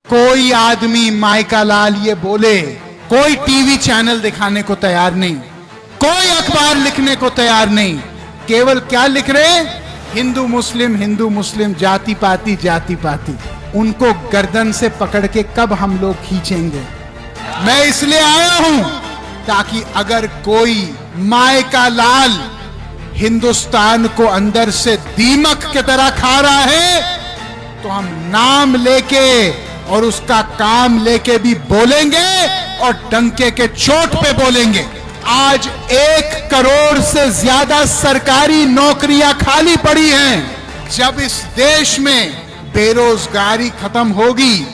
कोई आदमी मायका लाल ये बोले, कोई टीवी चैनल दिखाने को तैयार नहीं, कोई अखबार लिखने को तैयार नहीं। केवल क्या लिख रहे? हिंदू मुस्लिम, जाति पाति। उनको गर्दन से पकड़ के कब हम लोग खींचेंगे? मैं इसलिए आया हूं ताकि अगर कोई मायका लाल हिंदुस्तान को अंदर से दीमक की तरह खा रहा है तो हम नाम लेके और उसका काम लेके भी बोलेंगे और डंके के चोट पे बोलेंगे। आज 1 करोड़ से ज्यादा सरकारी नौकरियां खाली पड़ी हैं। जब इस देश में बेरोजगारी खत्म होगी,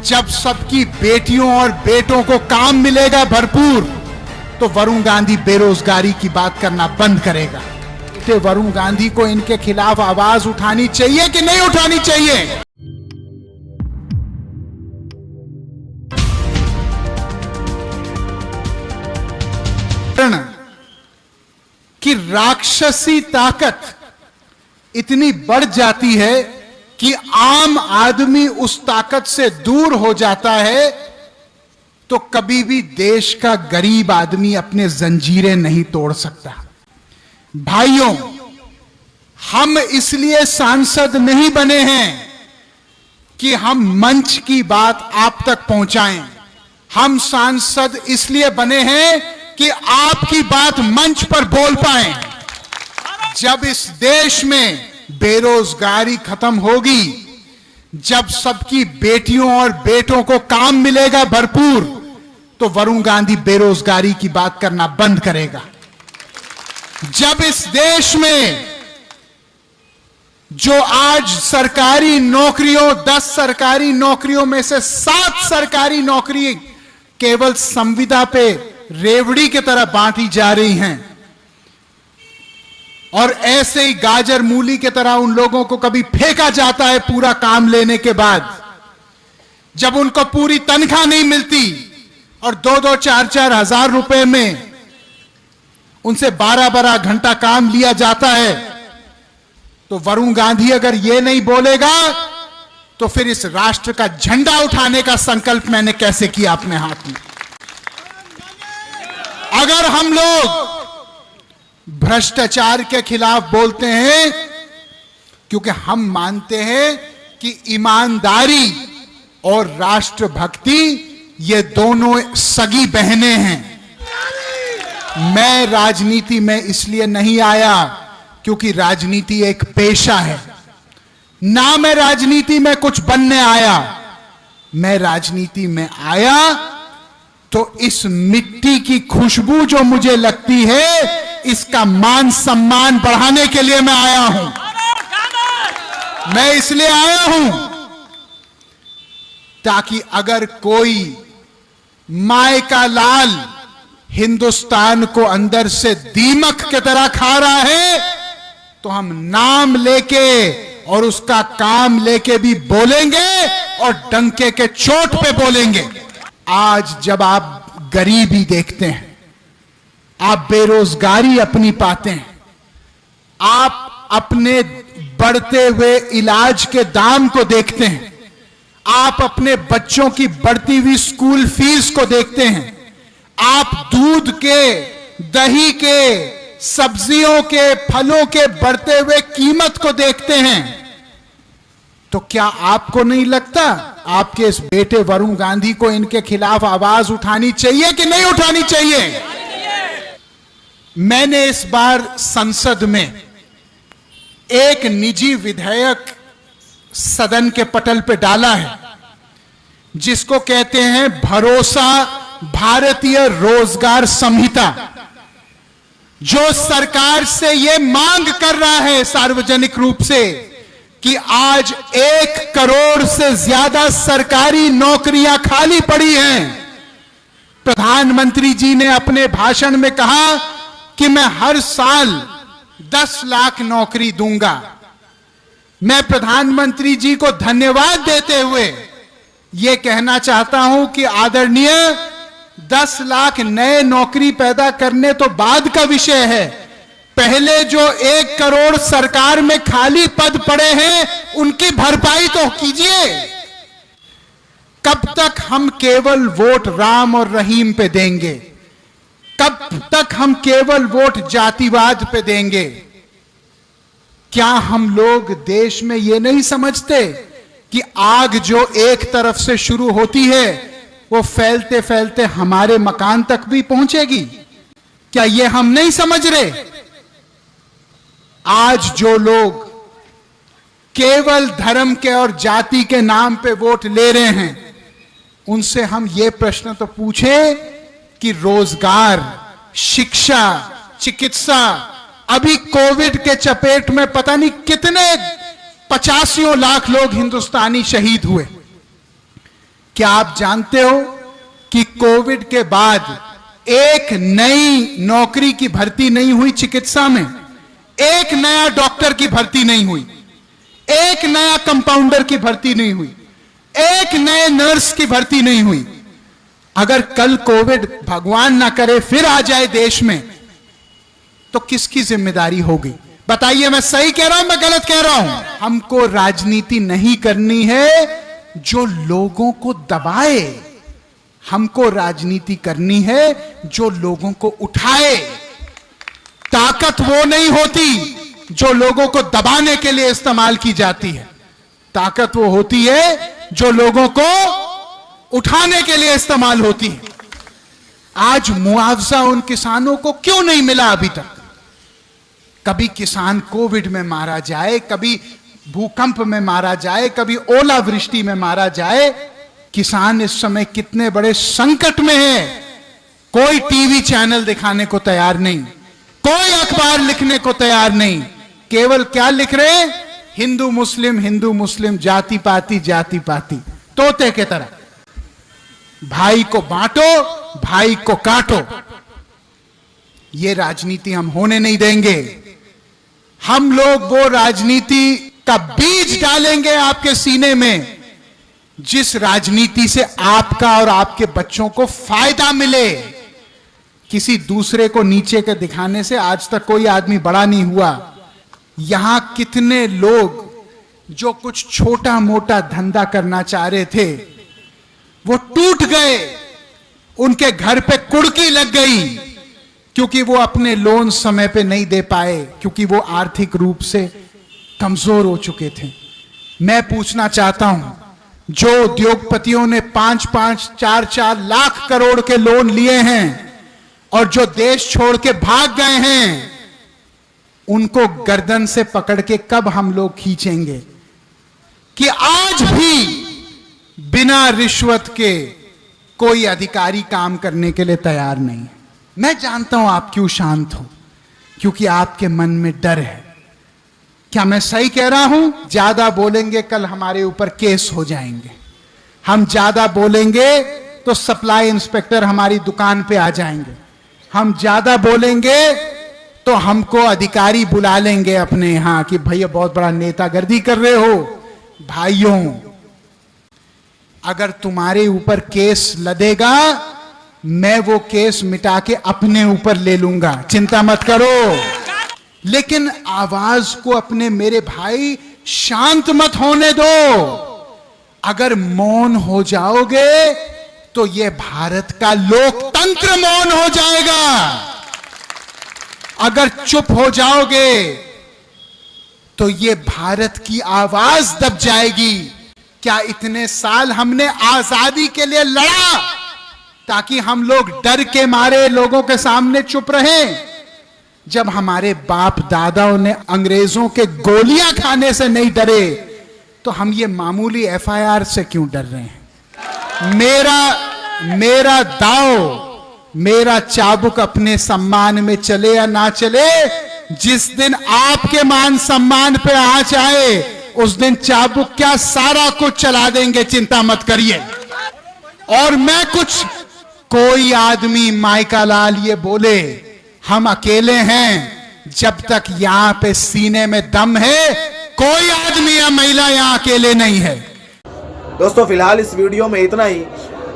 जब सबकी बेटियों और बेटों को काम मिलेगा भरपूर, तो वरुण गांधी बेरोजगारी की बात करना बंद करेगा। तो वरुण गांधी को इनके खिलाफ आवाज उठानी चाहिए कि नहीं उठानी चाहिए? कि राक्षसी ताकत इतनी बढ़ जाती है कि आम आदमी उस ताकत से दूर हो जाता है, तो कभी भी देश का गरीब आदमी अपने जंजीरें नहीं तोड़ सकता। भाइयों, हम इसलिए सांसद नहीं बने हैं कि हम मंच की बात आप तक पहुंचाएं। हम सांसद इसलिए बने हैं कि आपकी बात मंच पर बोल पाएं। जब इस देश में बेरोजगारी खत्म होगी, जब सबकी बेटियों और बेटों को काम मिलेगा भरपूर, तो वरुण गांधी बेरोजगारी की बात करना बंद करेगा। जब इस देश में जो आज सरकारी नौकरियों 10 सरकारी नौकरियों में से 7 सरकारी नौकरी केवल संविदा पे रेवड़ी की तरह बांटी जा रही हैं, और ऐसे ही गाजर मूली की तरह उन लोगों को कभी फेंका जाता है पूरा काम लेने के बाद, जब उनको पूरी तनख्वाह नहीं मिलती और 2-2, 4-4 हजार रुपए में उनसे 12-12 घंटा काम लिया जाता है, तो वरुण गांधी अगर ये नहीं बोलेगा तो फिर इस राष्ट्र का झंडा उठाने का संकल्प मैंने कैसे किया अपने हाथ में? अगर हम लोग भ्रष्टाचार के खिलाफ बोलते हैं क्योंकि हम मानते हैं कि ईमानदारी और राष्ट्रभक्ति ये दोनों सगी बहनें हैं। मैं राजनीति में इसलिए नहीं आया क्योंकि राजनीति एक पेशा है, ना मैं राजनीति में कुछ बनने आया। मैं राजनीति में आया तो इस मिट्टी की खुशबू जो मुझे लगती है, इसका मान सम्मान बढ़ाने के लिए मैं आया हूं। मैं इसलिए आया हूं ताकि अगर कोई मायका लाल हिंदुस्तान को अंदर से दीमक की तरह खा रहा है, तो हम नाम लेके और उसका काम लेके भी बोलेंगे और डंके के चोट पे बोलेंगे। आज जब आप गरीबी देखते हैं, आप बेरोजगारी अपनी पाते हैं, आप अपने बढ़ते हुए इलाज के दाम को देखते हैं, आप अपने बच्चों की बढ़ती हुई स्कूल फीस को देखते हैं, आप दूध के, दही के, सब्जियों के, फलों के बढ़ते हुए कीमत को देखते हैं, तो क्या आपको नहीं लगता आपके इस बेटे वरुण गांधी को इनके खिलाफ आवाज उठानी चाहिए कि नहीं उठानी चाहिए? मैंने इस बार संसद में एक निजी विधेयक सदन के पटल पे डाला है, जिसको कहते हैं भरोसा भारतीय रोजगार संहिता, जो सरकार से यह मांग कर रहा है सार्वजनिक रूप से कि आज 1 करोड़ से ज्यादा सरकारी नौकरियां खाली पड़ी हैं। प्रधानमंत्री जी ने अपने भाषण में कहा कि मैं हर साल 10 लाख नौकरी दूंगा। मैं प्रधानमंत्री जी को धन्यवाद देते हुए यह कहना चाहता हूं कि आदरणीय, 10 लाख नए नौकरी पैदा करने तो बाद का विषय है, पहले जो 1 करोड़ सरकार में खाली पद पड़े हैं उनकी भरपाई तो कीजिए। कब तक हम केवल वोट राम और रहीम पे देंगे? कब तक हम केवल वोट जातिवाद पे देंगे? क्या हम लोग देश में ये नहीं समझते कि आग जो एक तरफ से शुरू होती है वो फैलते फैलते हमारे मकान तक भी पहुंचेगी? क्या ये हम नहीं समझ रहे? आज जो लोग केवल धर्म के और जाति के नाम पे वोट ले रहे हैं, उनसे हम ये प्रश्न तो पूछें कि रोजगार, शिक्षा, चिकित्सा, अभी कोविड के चपेट में पता नहीं कितने 85 लाख लोग हिंदुस्तानी शहीद हुए। क्या आप जानते हो कि कोविड के बाद एक नई नौकरी की भर्ती नहीं हुई चिकित्सा में, एक नया डॉक्टर की भर्ती नहीं हुई, एक नया कंपाउंडर की भर्ती नहीं हुई, एक नए नर्स की भर्ती नहीं हुई। अगर कल कोविड भगवान ना करे फिर आ जाए देश में, तो किसकी जिम्मेदारी होगी? बताइए, मैं सही कह रहा हूं, मैं गलत कह रहा हूं? हमको राजनीति नहीं करनी है जो लोगों को दबाए, हमको राजनीति करनी है जो लोगों को उठाए। ताकत वो नहीं होती जो लोगों को दबाने के लिए इस्तेमाल की जाती है, ताकत वो होती है जो लोगों को उठाने के लिए इस्तेमाल होती है। आज मुआवजा उन किसानों को क्यों नहीं मिला अभी तक? कभी किसान कोविड में मारा जाए, कभी भूकंप में मारा जाए, कभी ओलावृष्टि में मारा जाए। किसान इस समय कितने बड़े संकट में है। कोई टीवी चैनल दिखाने को तैयार नहीं, कोई अखबार लिखने को तैयार नहीं। केवल क्या लिख रहे हैं? हिंदू मुस्लिम, जाति पाति, तोते के तरह। भाई को बांटो, भाई को काटो। ये राजनीति हम होने नहीं देंगे। हम लोग वो राजनीति का बीज डालेंगे आपके सीने में, जिस राजनीति से आपका और आपके बच्चों को फायदा मिले। किसी दूसरे को नीचे के दिखाने से आज तक कोई आदमी बड़ा नहीं हुआ। यहां कितने लोग जो कुछ छोटा मोटा धंधा करना चाह रहे थे, वो टूट गए, उनके घर पे कुड़की लग गई, क्योंकि वो अपने लोन समय पे नहीं दे पाए, क्योंकि वो आर्थिक रूप से कमजोर हो चुके थे। मैं पूछना चाहता हूं, जो उद्योगपतियों ने 5-5, 4-4 लाख करोड़ के लोन लिए हैं और जो देश छोड़ के भाग गए हैं, उनको गर्दन से पकड़ के कब हम लोग खींचेंगे कि आज भी बिना रिश्वत के कोई अधिकारी काम करने के लिए तैयार नहीं है? मैं जानता हूं आप क्यों शांत हो, क्योंकि आपके मन में डर है। क्या मैं सही कह रहा हूं? ज्यादा बोलेंगे कल हमारे ऊपर केस हो जाएंगे, हम ज्यादा बोलेंगे तो सप्लाई इंस्पेक्टर हमारी दुकान पे आ जाएंगे, हम ज्यादा बोलेंगे तो हमको अधिकारी बुला लेंगे अपने यहां कि भैया बहुत बड़ा नेतागर्दी कर रहे हो। भाइयों, अगर तुम्हारे ऊपर केस लदेगा, मैं वो केस मिटा के अपने ऊपर ले लूंगा, चिंता मत करो। लेकिन आवाज को अपने मेरे भाई शांत मत होने दो। अगर मौन हो जाओगे तो ये भारत का लोकतंत्र मौन हो जाएगा। अगर चुप हो जाओगे तो ये भारत की आवाज दब जाएगी। क्या इतने साल हमने आजादी के लिए लड़ा ताकि हम लोग डर के मारे लोगों के सामने चुप रहें? जब हमारे बाप दादाओं ने अंग्रेजों के गोलियां खाने से नहीं डरे, तो हम ये मामूली एफआईआर से क्यों डर रहे हैं? मेरा दाव, मेरा चाबुक अपने सम्मान में चले या ना चले, जिस दिन आपके मान सम्मान पे आंच आए, उस दिन चाबुक क्या सारा कुछ चला देंगे, चिंता मत करिए। और मैं कुछ, कोई आदमी माइका लाल ये बोले हम अकेले हैं, जब तक यहां पे सीने में दम है, कोई आदमी या महिला यहां अकेले नहीं है। दोस्तों फिलहाल इस वीडियो में इतना ही।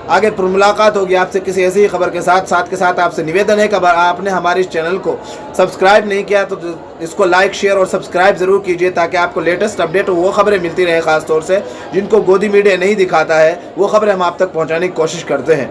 आगे फिर मुलाकात होगी आपसे किसी ऐसी ही खबर के साथ के साथ आपसे निवेदन है कि अगर आपने हमारे इस चैनल को सब्सक्राइब नहीं किया तो इसको लाइक शेयर और सब्सक्राइब ज़रूर कीजिए, ताकि आपको लेटेस्ट अपडेट वो खबरें मिलती रहे, ख़ास तौर से जिनको गोदी मीडिया नहीं दिखाता है, वो खबरें हम आप तक पहुँचाने की कोशिश करते हैं।